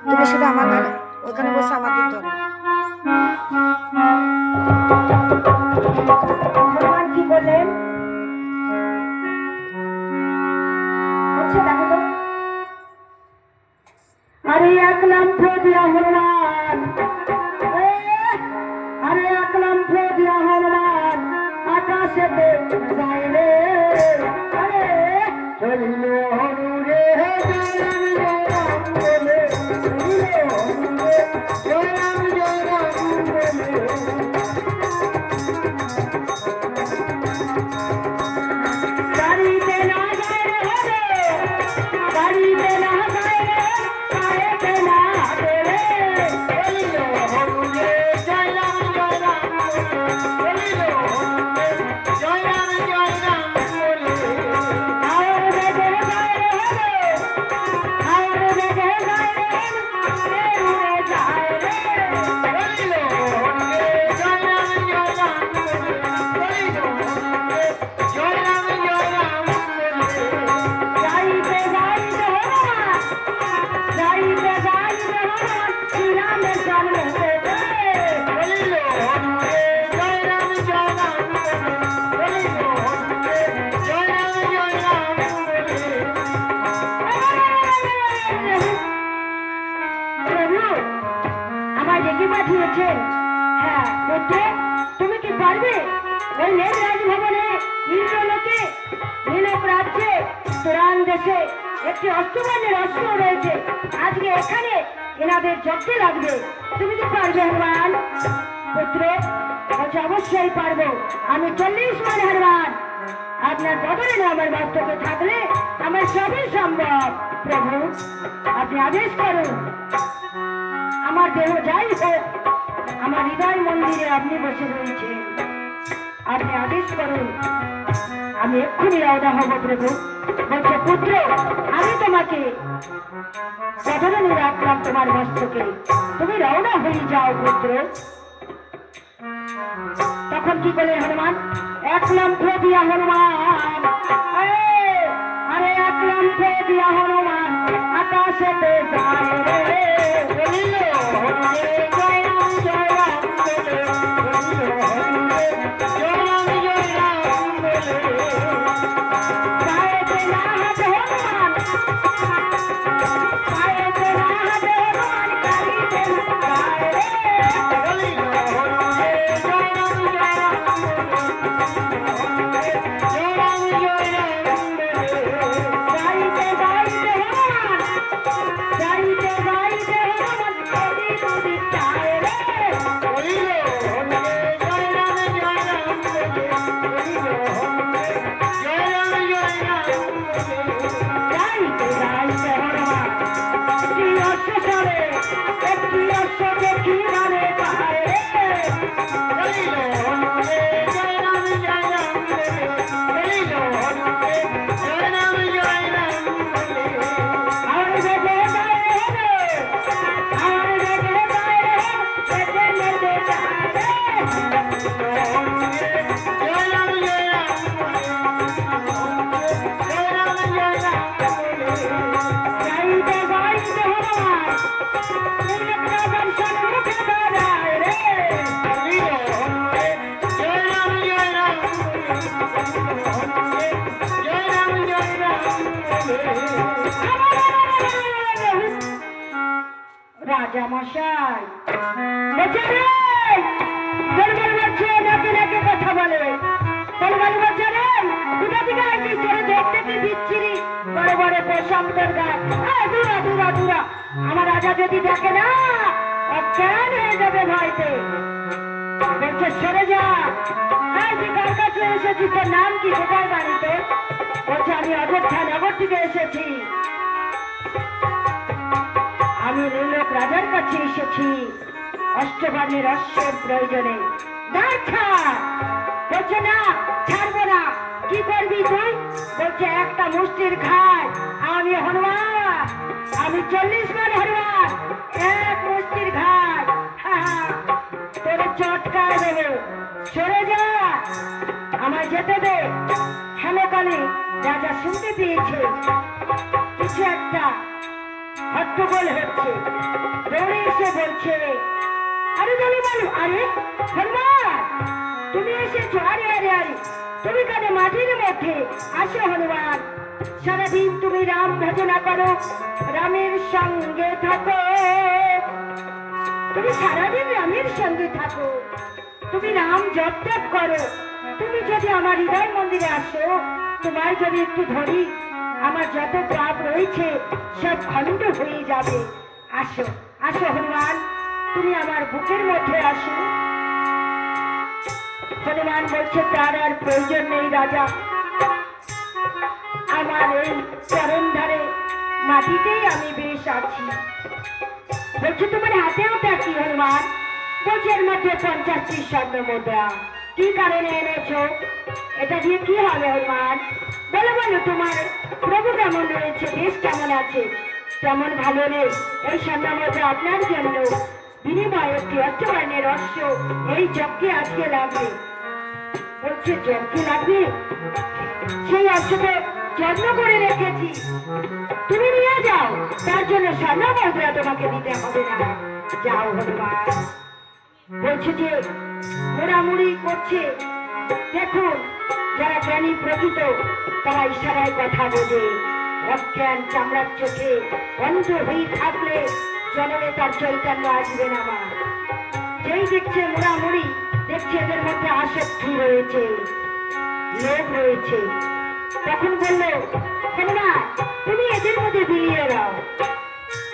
তুমি শুধু আমার ধারে ওখানে বসে আমার দিক ধরো। ভগবান কি বললেন? আচ্ছা দেখো তো, আরে একলাম দিয়া হনুমান, আরে একলাম দিয়া হনুমান আকাশেতে যায় রে, আরে চলিল হনু রে পাঠিয়েছেন। হ্যাঁ পুত্র, তুমি কি পারবে ওই নীল রাজভবনে ইন্দ্রলোকে নীলক রাজ্যে তুরান দেশে একটি অষ্টমানের অস্ত্র রয়েছে, আজকে এখানে এনাদের যজ্ঞে লাগবে, তুমি কি পারবে হনুমান? পুত্র বলছে অবশ্যই পারবো, আমি 40 মান হনুমান, আপনার বদলে আমার বাস্তবে থাকলে আমার সবই সম্ভব। প্রভু আপনি আদেশ করুন, আমার দেহ যাই হোক আমার হৃদয় মন্দিরে আপনি বসে রয়েছেন, আপনি আদেশ করুন, আমি এক্ষুনি রওনা হব। প্রভু বলছে পুত্র আমি তোমাকে বদলে রাখলাম তোমার বস্ত্রকে, তুমি রওনা হয়ে যাও পুত্র। তখন কি করলেন হনুমান? একলাম দিয়া হনুমান, আরে একলাম দিয়া হনুমান আকাশেতে যায় রে, রাজা মশাই নাকি নাকি কথা বলে, দেখতে কি বিচ্ছিরি বড় বড় প্রশান্তর গাছ, দূরা দূরা দূরা, আমার রাজা যদি দেখে না অজ্ঞান হয়ে যাবে ভয়তে। বলছে সরে যা, তুই কার কাছে এসেছি, তোর নাম কি, কোথায় বাড়িতে? বলছে আমি অযোধ্যা নগর থেকে এসেছি, আমি নীলক রাজার কাছে এসেছি অষ্টবাণীর অশ্বের প্রয়োজনে। বলছে না ছাড়বো না, কি করবি তুই? বলছে একটা মুষ্টির খাই, আমি হনুমান, আমি 40 মান হনুমান, এক মুষ্টির খাই, তোর চটকায় দেবো, সরে যা, আমায় যেতে দে। হেনকালে রাজা শুনতে পেয়েছে কিছু একটা হট্টগোল হচ্ছে। দৌড়ে এসে বলছে, আরে বলো বলো, আরে হনুমান তুমি এসেছো? আরে আরে আরে তুমি কেন মাটির মধ্যে? আসো হনুমান, সারাদিন তুমি রাম ভজনা করো, রামের সঙ্গে থাকো, তুমি সারাদিন রামের সঙ্গে থাকো, তুমি রাম জপ তপ করো। তুমি যদি আমার হৃদয় মন্দিরে আসো, তোমার যদি একটু ধরি, আমার যত পাপ রয়েছে সব খণ্ড হয়ে যাবে। আসো আসো হনুমান, তুমি আমার বুকের মধ্যে আসো। হনুমান বলছে, তার আর প্রয়োজন নেই রাজা, আমার এই চরণ ধারে মাটিতেই আমি বেশ আছি। বলছে, তোমার হাতে ওটা কি হনুমান? বলছে, এর মধ্যে 50টি স্বর্ণ মুদ্রা। কি কারণে এনেছো? এটা দিয়ে কি হবে হনুমান? বলো বলো, তোমার প্রভু কেমন রয়েছে, দেশ কেমন আছে? তেমন ভালো নেই। এই স্বর্ণ মুদ্রা আপনার জন্য বিনিময়ে একটি অষ্টবর্ণের অশ্ব এই যজ্ঞে আজকে লাগবে। বলছে, যজ্ঞে লাগবে? সেই অশ্বকে যত্ন করে রেখেছি, তুমি নিয়ে যাও, তার জন্য স্বর্ণ মুদ্রা তোমাকে দিতে হবে না। যাও হনুমান। বলছে যে মোড়ামুড়ি করছে, দেখুন যারা জ্ঞানী প্রকৃত তারা ইশারায় কথা বোঝে। অজ্ঞান চামড়ার চোখে অন্ধ হয়ে থাকলে জনমে তার চৈতন্য আসবে না। মা যেই দেখছে মোড়ামুড়ি, দেখছে এদের মধ্যে আসক্তি রয়েছে, লোভ রয়েছে, তখন বললো, না তুমি এদের মধ্যে বিলিয়ে দাও।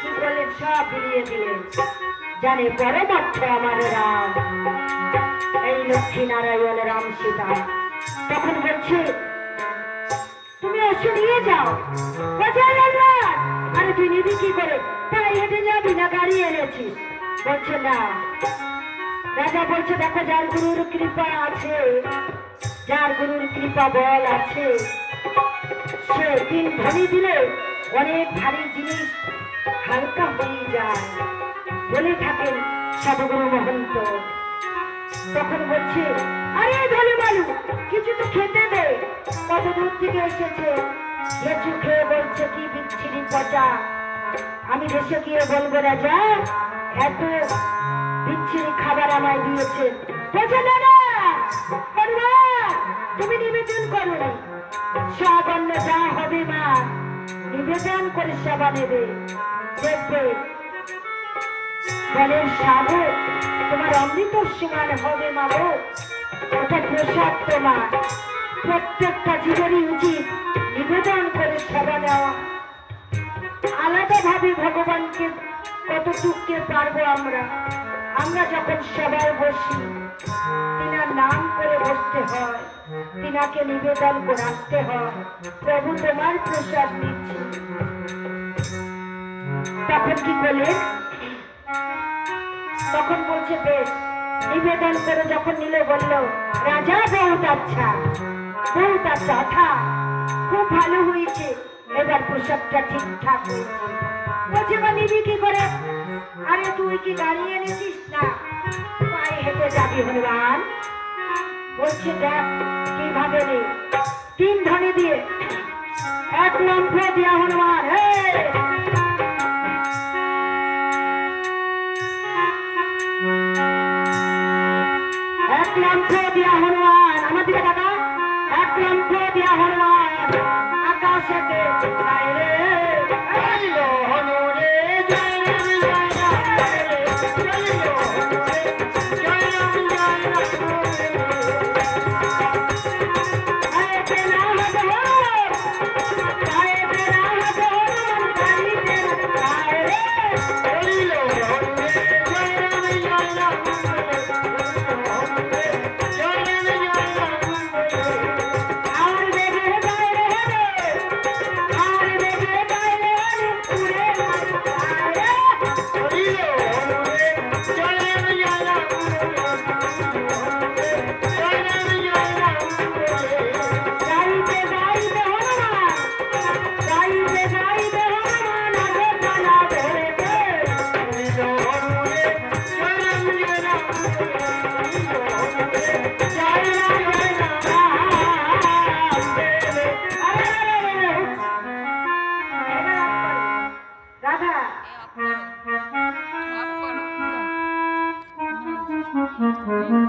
কি বললেন? সব বিলিয়ে দিলেন। জানে পরমার্থ আমার রাম, এই লক্ষ্মী নারায়ণ রাম সীতা। তখন বলছে, তুমি অশ্ব নিয়ে যাও। আরে তুই নিবি কি করে? তাই হেঁটে যাবি না গাড়ি এনেছিস? বলছে না। রাজা বলছে, দেখো যার গুরুর কৃপা আছে, যার গুরুর কৃপা বল আছে, সে 3 ধ্বনি দিলে অনেক ভারী জিনিস হালকা হয়ে যায়, বলে থাকেন সাধুগুরু মহন্ত। তখন বলছে, আরে ধরে মালু, কিছু তো খেতে দে, কত দূর থেকে এসেছে, লেচু খেয়ে বলছে কি বিচ্ছিরি পচা। আমি দেশে গিয়ে বলবো রাজা এত বিচ্ছিরি খাবার আমায় দিয়েছে। বলছে, না না তুমি নিবেদন করো, সব অন্য যা হবে মা নিবেদন করে সেবা নেবে, দেখবে বলের সাধু তোমার অমৃত সমান হবে। মা গো, ওটা প্রসাদ তোমার, প্রত্যেকটা জীবনই উচিত নিবেদন করে সেবা নেওয়া। আলাদা ভাবে ভগবানকে কতটুকু পারবো আমরা? আমরা যখন সেবায় বসি, তিনার নাম করে বসতে হয়, তিনাকে নিবেদন করে আসতে হয়, প্রভু তোমার প্রসাদ দিচ্ছি। তখন কি করলেন? তখন বলছে, বেশ নিবেদন করে যখন নিল, বলল, রাজা বহুত আচ্ছা, বহুত আচ্ছা, খুব ভালো হয়েছে, এবার প্রসাদটা ঠিকঠাক হয়েছে। বলছে, বা নিবি কি করে? আরে তুই কি গাড়ি এনেছিস? না, পায়ে হেঁটে যাবি হনুমান। বলছে, দেখ কিভাবে নেই, 3 ধ্বনি দিয়ে 1 লম্ফ দিয়া হনুমান, এক লম্ফ দিয়া হনুমান, আমার দিকে টাকা, 1 লম্ফ দিয়া হনুমান আকাশেতে রে হ্যাঁ মাফ করো